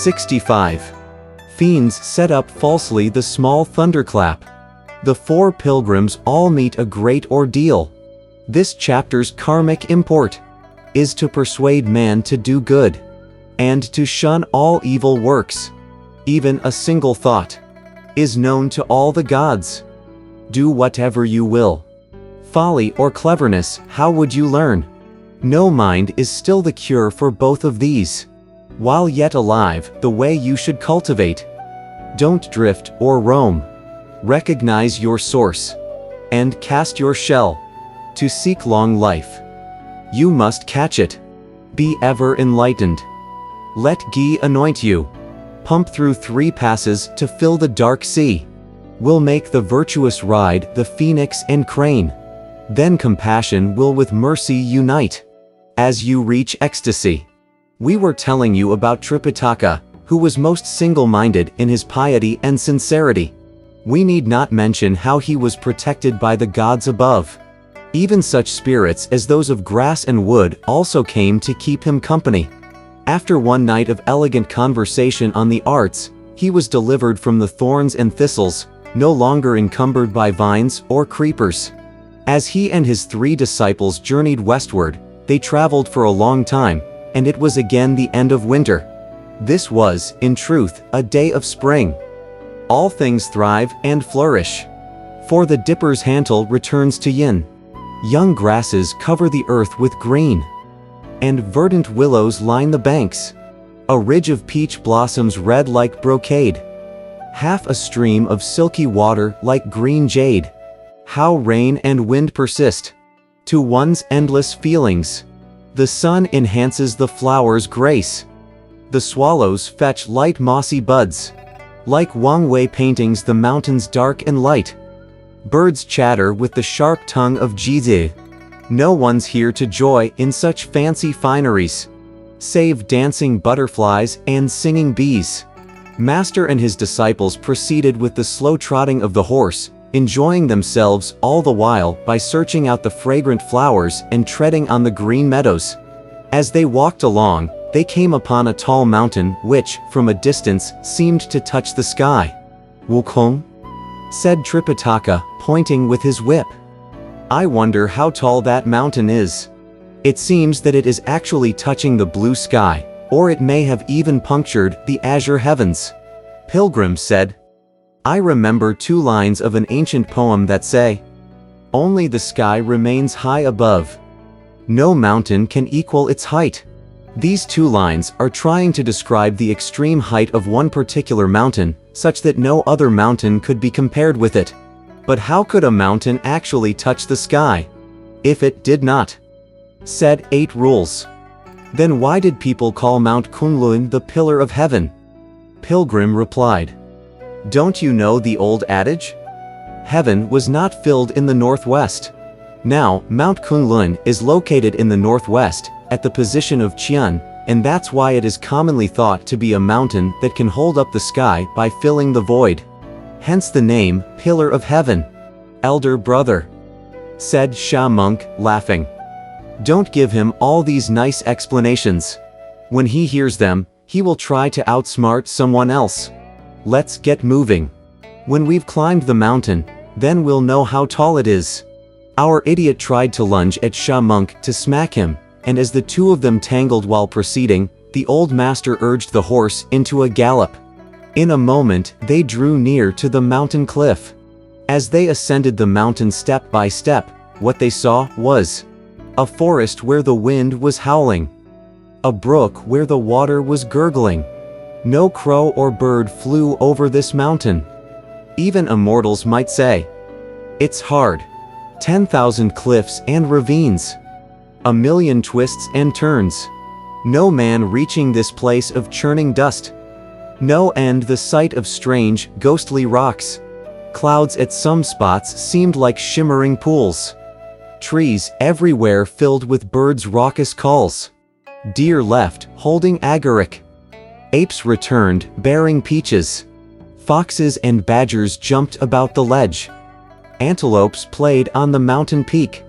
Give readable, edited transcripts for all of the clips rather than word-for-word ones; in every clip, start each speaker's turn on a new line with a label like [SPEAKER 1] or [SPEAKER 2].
[SPEAKER 1] 65. Fiends set up falsely the small thunderclap. The four pilgrims all meet a great ordeal. This chapter's karmic import is to persuade man to do good, and to shun all evil works. Even a single thought is known to all the gods. Do whatever you will. Folly or cleverness, how would you learn? No mind is still the cure for both of these. While yet alive, the way you should cultivate. Don't drift or roam. Recognize your source, and cast your shell. To seek long life, you must catch it. Be ever enlightened. Let ghee anoint you. Pump through 3 passes to fill the dark sea. Will make the virtuous ride the phoenix and crane. Then compassion will with mercy unite. As you reach ecstasy. We were telling you about Tripitaka, who was most single-minded in his piety and sincerity. We need not mention how he was protected by the gods above. Even such spirits as those of grass and wood also came to keep him company. After one night of elegant conversation on the arts, he was delivered from the thorns and thistles, no longer encumbered by vines or creepers. As he and his 3 disciples journeyed westward, they traveled for a long time, and it was again the end of winter. This was, in truth, a day of spring. All things thrive and flourish. For the dipper's handle returns to yin. Young grasses cover the earth with green, and verdant willows line the banks. A ridge of peach blossoms red like brocade. Half a stream of silky water like green jade. How rain and wind persist to one's endless feelings. The sun enhances the flower's grace. The swallows fetch light mossy buds. Like Wangwei paintings the mountains dark and light. Birds chatter with the sharp tongue of Jizi. No one's here to joy in such fancy fineries, save dancing butterflies and singing bees. Master and his disciples proceeded with the slow trotting of the horse, enjoying themselves all the while by searching out the fragrant flowers and treading on the green meadows. As they walked along, they came upon a tall mountain which, from a distance, seemed to touch the sky. "Wukong?" said Tripitaka, pointing with his whip. "I wonder how tall that mountain is. It seems that it is actually touching the blue sky, or it may have even punctured the azure heavens." Pilgrim said, "I remember 2 lines of an ancient poem that say, 'Only the sky remains high above. No mountain can equal its height.' These 2 lines are trying to describe the extreme height of one particular mountain, such that no other mountain could be compared with it. But how could a mountain actually touch the sky? If it did not," said 8 Rules, "then why did people call Mount Kunlun the Pillar of Heaven?" Pilgrim replied, "Don't you know the old adage? Heaven was not filled in the northwest. Now, Mount Kunlun is located in the northwest, at the position of Qian, and that's why it is commonly thought to be a mountain that can hold up the sky by filling the void. Hence the name, Pillar of Heaven." "Elder brother," said Sha Monk, laughing, "don't give him all these nice explanations. When he hears them, he will try to outsmart someone else. Let's get moving. When we've climbed the mountain, then we'll know how tall it is." Our idiot tried to lunge at Sha Monk to smack him, and as the 2 of them tangled while proceeding, the old master urged the horse into a gallop. In a moment, they drew near to the mountain cliff. As they ascended the mountain step by step, what they saw was a forest where the wind was howling, a brook where the water was gurgling. No crow or bird flew over this mountain. Even immortals might say, "It's hard. 10,000 cliffs and ravines. A million twists and turns. No man reaching this place of churning dust. No end the sight of strange, ghostly rocks. Clouds at some spots seemed like shimmering pools. Trees everywhere filled with birds' raucous calls. Deer left, holding agaric. Apes returned, bearing peaches. Foxes and badgers jumped about the ledge. Antelopes played on the mountain peak.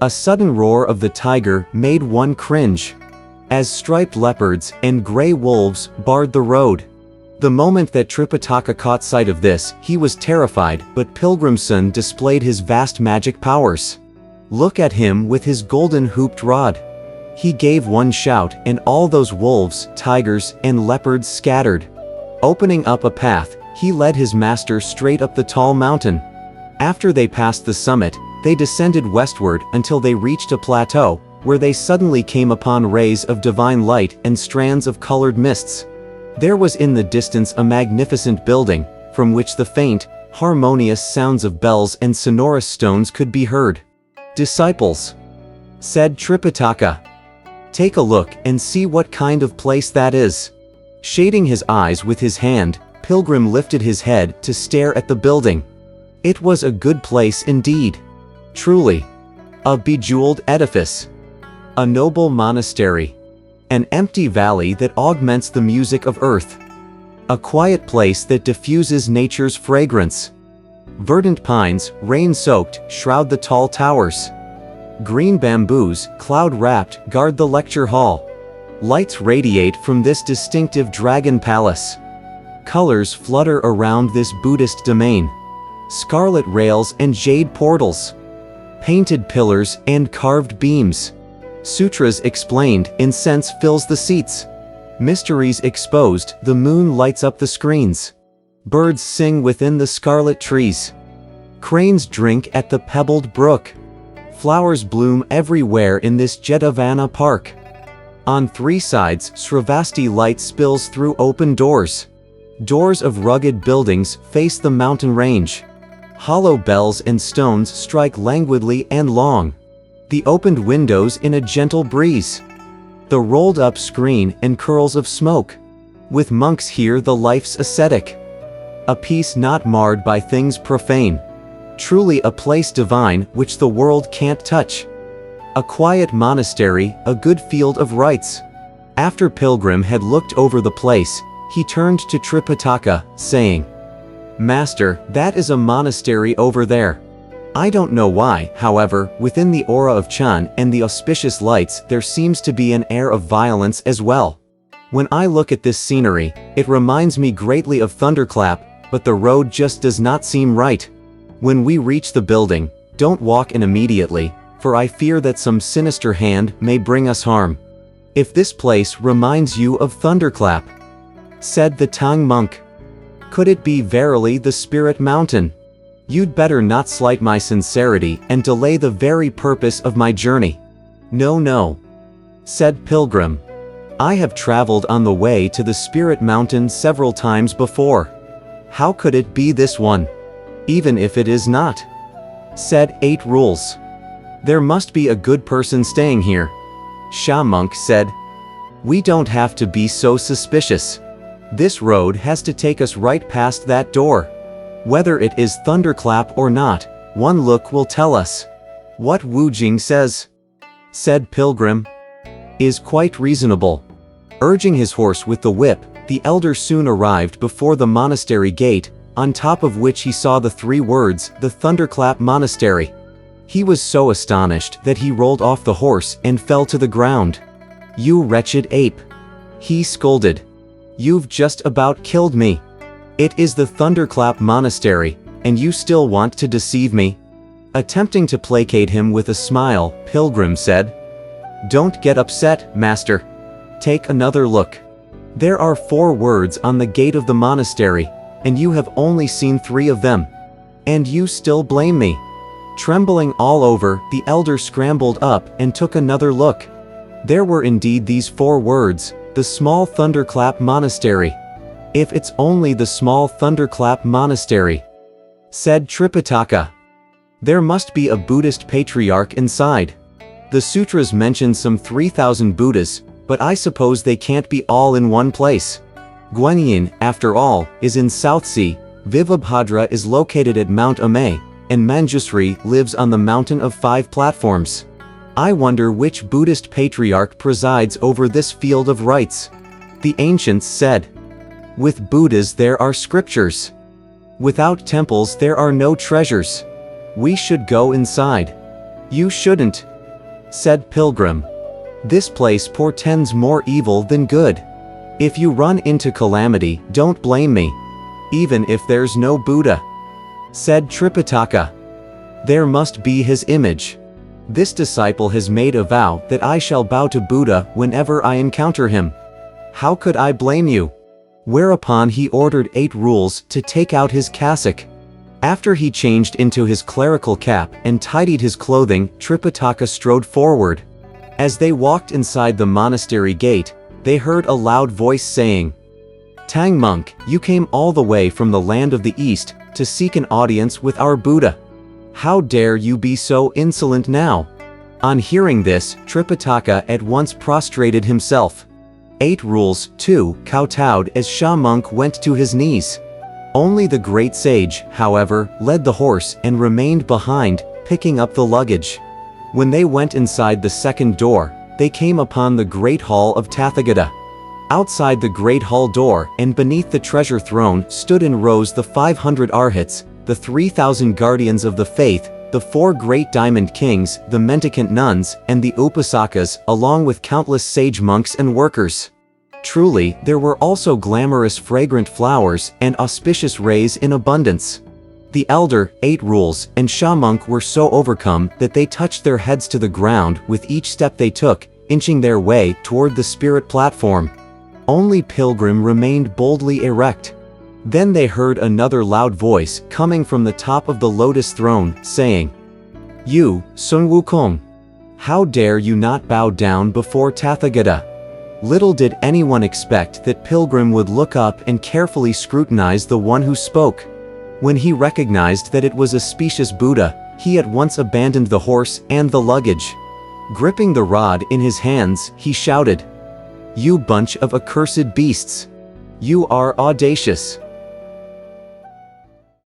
[SPEAKER 1] A sudden roar of the tiger made one cringe. as striped leopards and gray wolves barred the road. The moment that Tripitaka caught sight of this, he was terrified, but Pilgrimson displayed his vast magic powers. Look at him with his golden hooped rod. He gave one shout, and all those wolves, tigers, and leopards scattered. Opening up a path, he led his master straight up the tall mountain. After they passed the summit, they descended westward until they reached a plateau, where they suddenly came upon rays of divine light and strands of colored mists. There was in the distance a magnificent building, from which the faint, harmonious sounds of bells and sonorous stones could be heard. "Disciples," said Tripitaka. "Take a look and see what kind of place that is." Shading his eyes with his hand, Pilgrim lifted his head to stare at the building. It was a good place indeed. Truly. A bejeweled edifice. A noble monastery. An empty valley that augments the music of earth. A quiet place that diffuses nature's fragrance. Verdant pines, rain-soaked, shroud the tall towers. Green bamboos, cloud-wrapped, guard the lecture hall. Lights radiate from this distinctive dragon palace. Colors flutter around this Buddhist domain. Scarlet rails and jade portals. Painted pillars and carved beams. Sutras explained, incense fills the seats. Mysteries exposed, the moon lights up the screens. Birds sing within the scarlet trees. Cranes drink at the pebbled brook. Flowers bloom everywhere in this Jetavana park. On three sides, Sravasti light spills through open doors. Doors of rugged buildings face the mountain range. Hollow bells and stones strike languidly and long. The opened windows in a gentle breeze. The rolled-up screen and curls of smoke. With monks here the life's ascetic. A peace not marred by things profane. Truly a place divine which the world can't touch. A quiet monastery, a good field of rites. After Pilgrim had looked over the place, he turned to Tripitaka, saying, "Master, that is a monastery over there." I don't know why, however, within the aura of Chan and the auspicious lights there seems to be an air of violence as well. When I look at this scenery, it reminds me greatly of Thunderclap, but the road just does not seem right. When we reach the building, don't walk in immediately, for I fear that some sinister hand may bring us harm. If this place reminds you of Thunderclap, said the Tang monk, could it be verily the Spirit Mountain? You'd better not slight my sincerity and delay the very purpose of my journey. No, no, said Pilgrim. I have traveled on the way to the Spirit Mountain several times before. How could it be this one? Even if it is not, said Eight Rules. There must be a good person staying here. Sha Monk said. We don't have to be so suspicious. This road has to take us right past that door. Whether it is Thunderclap or not, one look will tell us. What Wu Jing says, said Pilgrim, is quite reasonable. Urging his horse with the whip, the elder soon arrived before the monastery gate, on top of which he saw the three words, the Thunderclap Monastery. He was so astonished that he rolled off the horse and fell to the ground. You wretched ape, he scolded. You've just about killed me. It is the Thunderclap Monastery, and you still want to deceive me? Attempting to placate him with a smile, Pilgrim said, Don't get upset, master. Take another look. There are 4 words on the gate of the monastery, and you have only seen 3 of them. And you still blame me. Trembling all over, the elder scrambled up and took another look. There were indeed these 4 words, the small Thunderclap Monastery. If it's only the small Thunderclap Monastery, said Tripitaka, there must be a Buddhist patriarch inside. The sutras mention some 3,000 Buddhas, but I suppose they can't be all in one place. Guanyin, after all, is in South Sea, Vivabhadra is located at Mount Amay, and Manjusri lives on the Mountain of 5 Platforms. I wonder which Buddhist patriarch presides over this field of rites. The ancients said, with Buddhas there are scriptures. Without temples there are no treasures. We should go inside. You shouldn't, said Pilgrim. This place portends more evil than good. If you run into calamity, don't blame me, even if there's no Buddha," said Tripitaka. "There must be his image. This disciple has made a vow that I shall bow to Buddha whenever I encounter him. How could I blame you?" Whereupon he ordered 8 rules to take out his cassock. After he changed into his clerical cap and tidied his clothing, Tripitaka strode forward. As they walked inside the monastery gate, they heard a loud voice saying, "Tang monk, you came all the way from the land of the east to seek an audience with our Buddha. How dare you be so insolent now?" On hearing this, Tripitaka at once prostrated himself. 8 rules, too, kowtowed as Sha monk went to his knees. Only the great sage, however, led the horse and remained behind, picking up the luggage. When they went inside the second door, they came upon the great hall of Tathagata. Outside the great hall door and beneath the treasure throne stood in rows the 500 arhats, the 3,000 guardians of the faith, the 4 great diamond kings, the mendicant nuns, and the upasakas, along with countless sage monks and workers. Truly, there were also glamorous fragrant flowers and auspicious rays in abundance. The elder, 8 rules, and Sha monk were so overcome that they touched their heads to the ground with each step they took, inching their way toward the spirit platform. Only Pilgrim remained boldly erect. Then they heard another loud voice coming from the top of the lotus throne, saying, "You, Sun Wukong, how dare you not bow down before Tathagata?" Little did anyone expect that Pilgrim would look up and carefully scrutinize the one who spoke. When he recognized that it was a specious Buddha, he at once abandoned the horse and the luggage. Gripping the rod in his hands, he shouted, "You bunch of accursed beasts! You are audacious!